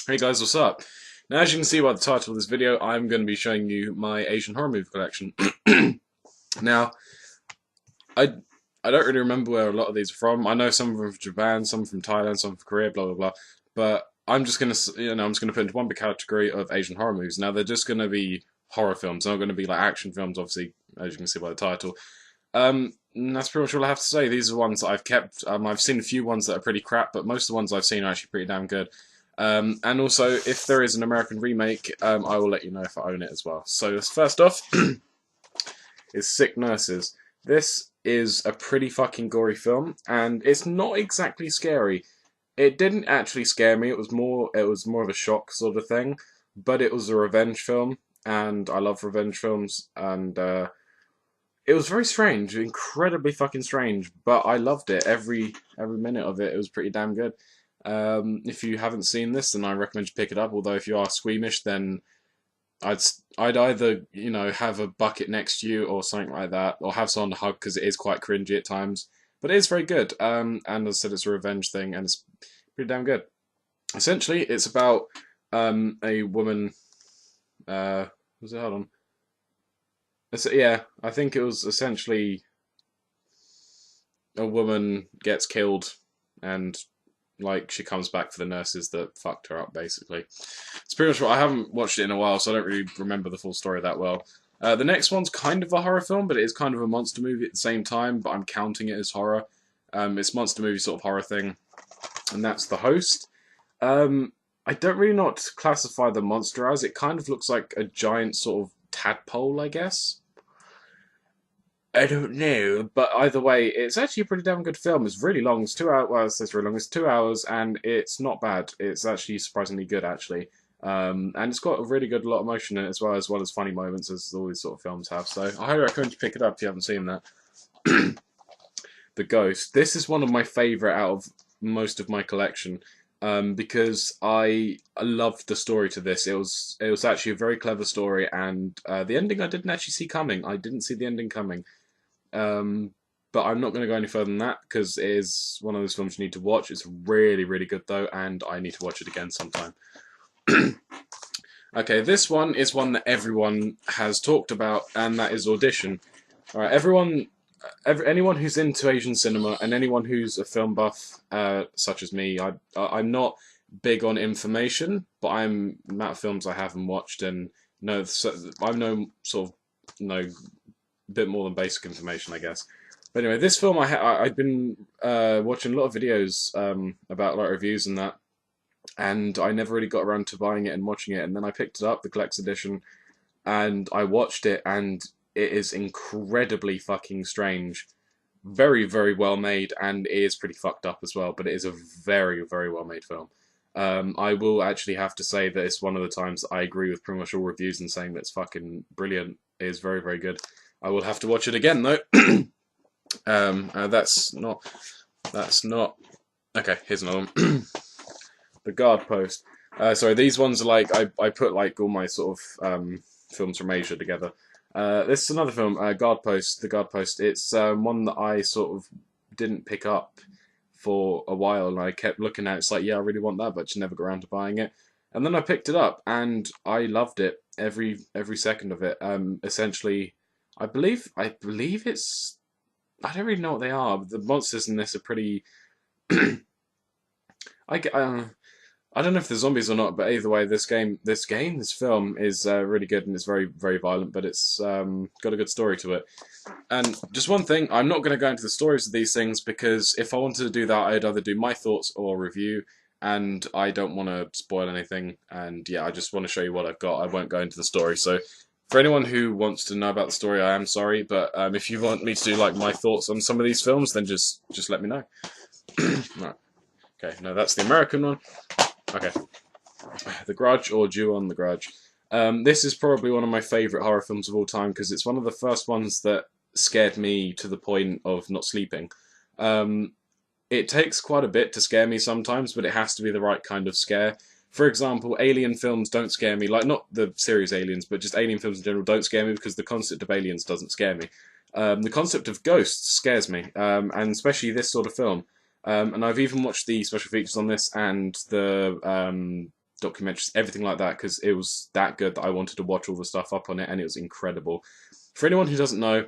Hey guys, what's up? Now, as you can see by the title of this video, I'm going to be showing you my Asian horror movie collection. Now, I I don't really remember where a lot of these are from. I know some of them from Japan, some from Thailand, some from Korea, blah blah blah. But I'm just gonna, I'm just gonna put into one big category of Asian horror movies. Now, they're just gonna be horror films. They're not gonna be like action films, obviously, as you can see by the title. And that's pretty much all I have to say. These are ones that I've kept. I've seen a few ones that are pretty crap, but most of the ones I've seen are actually pretty damn good. And also, if there is an American remake, I will let you know if I own it as well. So, first off, is Sick Nurses. This is a pretty fucking gory film, and it's not exactly scary. It didn't actually scare me. It was more of a shock sort of thing, but it was a revenge film, and I love revenge films, and it was very strange, incredibly fucking strange, but I loved it. Every minute of it. It was pretty damn good. If you haven't seen this, then I recommend you pick it up. Although if you are squeamish, then I'd I'd either have a bucket next to you or something like that, or have someone to hug because it is quite cringy at times. But it is very good. And as I said, it's a revenge thing, and it's pretty damn good. Essentially, it's about a woman. Was it? Hold on. Yeah, I think it was essentially a woman gets killed, and like she comes back for the nurses that fucked her up. Basically, it's pretty much what I haven't watched it in a while, so I don't really remember the full story that well. The next one's kind of a horror film, but it is kind of a monster movie at the same time. But I'm counting it as horror. It's monster movie sort of horror thing, and that's The Host. I don't really know what to classify the monster as. It kind of looks like a giant sort of tadpole, I guess. I don't know, but either way, it's actually a pretty damn good film. It's really long. It's 2 hours. Well, it's really long. It's 2 hours, and it's not bad. It's actually surprisingly good, actually. And it's got a really good lot of emotion in it as well as funny moments, as all these sort of films have. So I highly recommend you pick it up if you haven't seen that. The Ghost. This is one of my favourite out of most of my collection. Because I loved the story to this. It was actually a very clever story, and the ending I didn't actually see coming. I didn't see the ending coming. Um, but I'm not going to go any further than that because it is one of those films you need to watch. It's really, really good though, and I need to watch it again sometime. Okay, this one is one that everyone has talked about, and that is Audition. All right, anyone who's into Asian cinema and anyone who's a film buff, such as me, I'm not big on information, but I'm the amount of films I haven't watched and know. So I know sort of know a bit more than basic information, I guess. But anyway, this film I've been watching a lot of videos about like reviews and that, and I never really got around to buying it and watching it. And then I picked it up, the collector's edition, and I watched it, and it is incredibly fucking strange. Very, very well made, and it is pretty fucked up as well. But it is a very, very well made film. I will actually have to say that it's one of the times that I agree with pretty much all reviews in saying that it's fucking brilliant. It is very, very good. I will have to watch it again though. That's not. That's not. Okay, here's another one. The Guard Post. Sorry, these ones are like I put like all my sort of films from Asia together. This is another film, Guard Post. The Guard Post. It's one that I sort of didn't pick up for a while, and I kept looking at it. It's like, yeah, I really want that, but just never got around to buying it. And then I picked it up, and I loved it every second of it. Essentially, I believe it's. I don't really know what they are. But the monsters in this are pretty. I, I don't know if they're zombies or not, but either way, this film is really good and it's very, very violent, but it's got a good story to it. And just one thing, I'm not going to go into the stories of these things because if I wanted to do that, I'd either do my thoughts or review, and I don't want to spoil anything. And yeah, I just want to show you what I've got. I won't go into the story. So for anyone who wants to know about the story, I am sorry, but if you want me to do like my thoughts on some of these films, then just let me know. Right. Okay, no, that's the American one. Okay. The Grudge, or Ju-on the Grudge. This is probably one of my favourite horror films of all time because it's one of the first ones that scared me to the point of not sleeping. It takes quite a bit to scare me sometimes, but it has to be the right kind of scare. For example, alien films don't scare me, like not the series Aliens, but just alien films in general don't scare me because the concept of aliens doesn't scare me. The concept of ghosts scares me, and especially this sort of film. And I've even watched the special features on this and the documentaries, everything like that, because it was that good that I wanted to watch all the stuff up on it, and it was incredible. For anyone who doesn't know,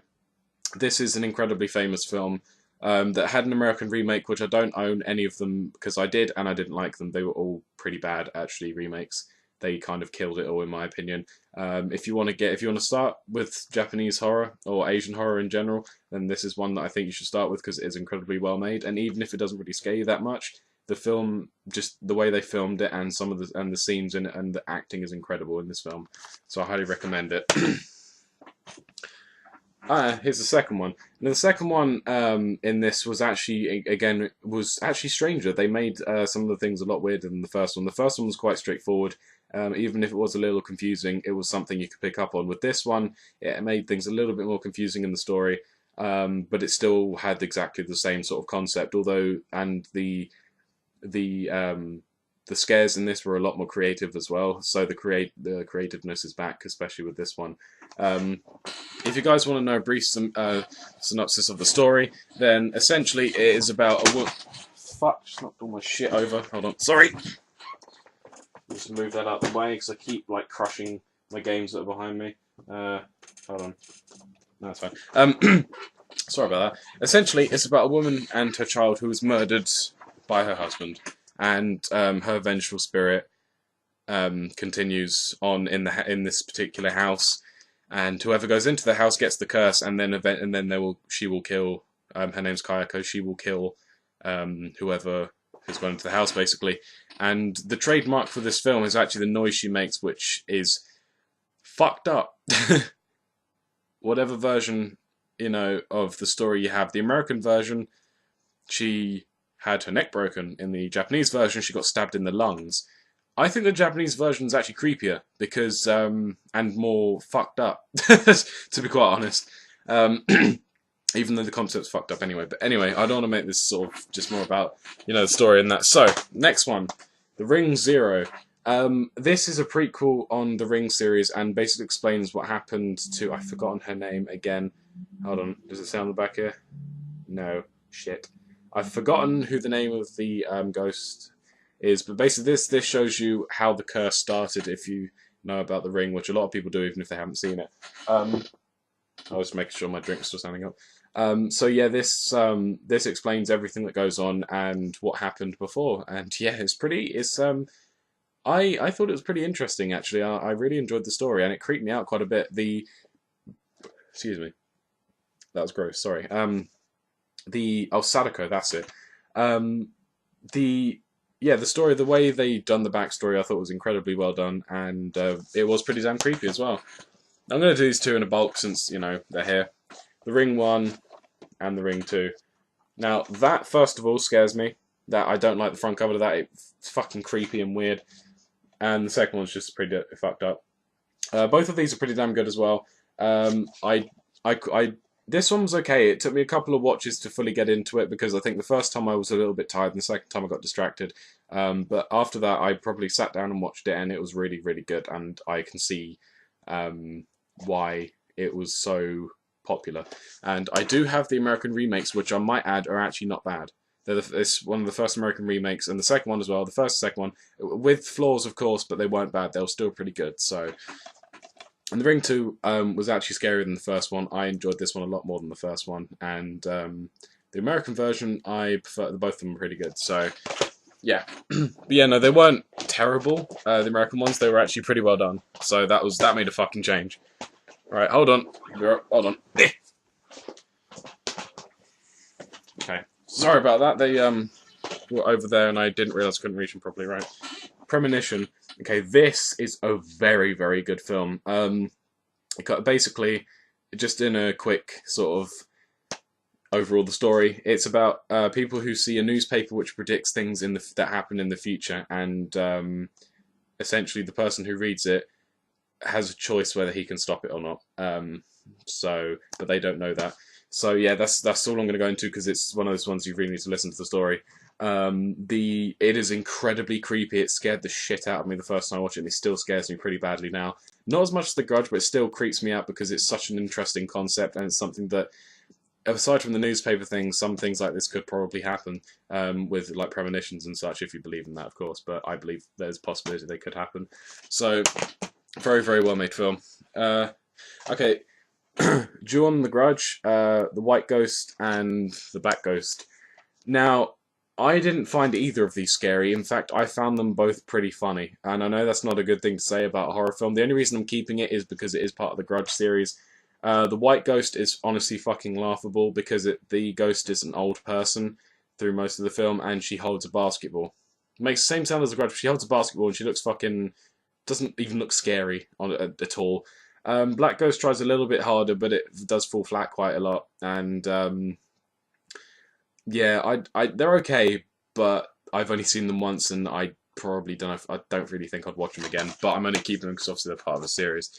this is an incredibly famous film that had an American remake, which I don't own any of them because I did, and I didn't like them. They were all pretty bad, actually, remakes. They kind of killed it all, in my opinion. If you want to start with Japanese horror or Asian horror in general, then this is one that I think you should start with because it is incredibly well made. And even if it doesn't really scare you that much, the film, just the way they filmed it, and some of the scenes in it, and the acting is incredible in this film. So I highly recommend it. Here's the second one. Now, the second one in this was actually, again, stranger. They made some of the things a lot weirder than the first one. The first one was quite straightforward. Even if it was a little confusing, it was something you could pick up on. With this one, it made things a little bit more confusing in the story, but it still had exactly the same sort of concept. Although, and the scares in this were a lot more creative as well. So the creativeness is back, especially with this one. If you guys want to know a brief synopsis of the story, then essentially it is about a woman. Fuck! Just knocked all my shit over. Hold on. Sorry. Just move that out the way because I keep like crushing my games that are behind me. Hold on. No, that's fine. Sorry about that. Essentially, it's about a woman and her child who was murdered by her husband, and her vengeful spirit continues on in this particular house, and whoever goes into the house gets the curse, and then she will kill. Her name's Kayako. She will kill whoever has gone into the house, basically. And the trademark for this film is actually the noise she makes, which is fucked up. Whatever version of the story you have, the American version, she had her neck broken. In the Japanese version, she got stabbed in the lungs. I think the Japanese version is actually creepier because and more fucked up, to be quite honest. Even though the concept's fucked up anyway. But anyway, I don't want to make this sort of just more about the story and that. So next one, The Ring Zero. This is a prequel on the Ring series and basically explains what happened to, I've forgotten her name again. Hold on, does it say on the back here? No, shit. I've forgotten who the name of the ghost is, but basically this shows you how the curse started if you know about the Ring, which a lot of people do even if they haven't seen it. I was making sure my drink's still standing up. So yeah, this explains everything that goes on and what happened before, and yeah, I thought it was pretty interesting actually. I really enjoyed the story, and it creeped me out quite a bit. Excuse me, that was gross. Sorry. Sadako, that's it. The story, the way they done the backstory, I thought was incredibly well done, and it was pretty damn creepy as well. I'm going to do these two in a bulk since they're here. The Ring 1 and The Ring 2. Now, that, first of all, scares me. That I don't like the front cover of that. It's fucking creepy and weird. And the second one's just pretty fucked up. Both of these are pretty damn good as well. This one was okay. It took me a couple of watches to fully get into it because I think the first time I was a little bit tired and the second time I got distracted. But after that, I probably sat down and watched it, and it was really, really good. And I can see why it was so popular. And I do have the American remakes, which I might add are actually not bad. It's one of the first American remakes, and the second one as well. The first and second one, with flaws of course, but they weren't bad. They were still pretty good. So, and The Ring 2 was actually scarier than the first one. I enjoyed this one a lot more than the first one, and the American version, I prefer. Both of them are pretty good. So, yeah, but yeah, no, they weren't terrible. The American ones, they were actually pretty well done. So that made a fucking change. Right, hold on. Hold on. Okay. Sorry about that. They were over there and I didn't realise I couldn't reach them properly, right? Premonition. Okay, this is a very, very good film. Basically, just in a quick sort of overall the story, it's about people who see a newspaper which predicts things that happen in the future, and essentially the person who reads it has a choice whether he can stop it or not. But they don't know that. So yeah, that's all I'm going to go into because it's one of those ones you really need to listen to the story. It is incredibly creepy. It scared the shit out of me the first time I watched it, and it still scares me pretty badly now. Not as much as The Grudge, but it still creeps me out because it's such an interesting concept, and it's something that aside from the newspaper things, some things like this could probably happen with like premonitions and such, if you believe in that, of course. But I believe there's a possibility they could happen. So, very, very well made film. Okay, Ju-on the Grudge, the White Ghost, and the Black Ghost. Now, I didn't find either of these scary. In fact, I found them both pretty funny. And I know that's not a good thing to say about a horror film. The only reason I'm keeping it is because it is part of the Grudge series. The White Ghost is honestly fucking laughable because the ghost is an old person through most of the film, and she holds a basketball. It makes the same sound as the Grudge, but she holds a basketball and she looks fucking... doesn't even look scary at all. Black Ghost tries a little bit harder, but it does fall flat quite a lot. And yeah, they're okay, but I've only seen them once, and I probably don't. I don't really think I'd watch them again. But I'm only keeping them because obviously they're part of the series.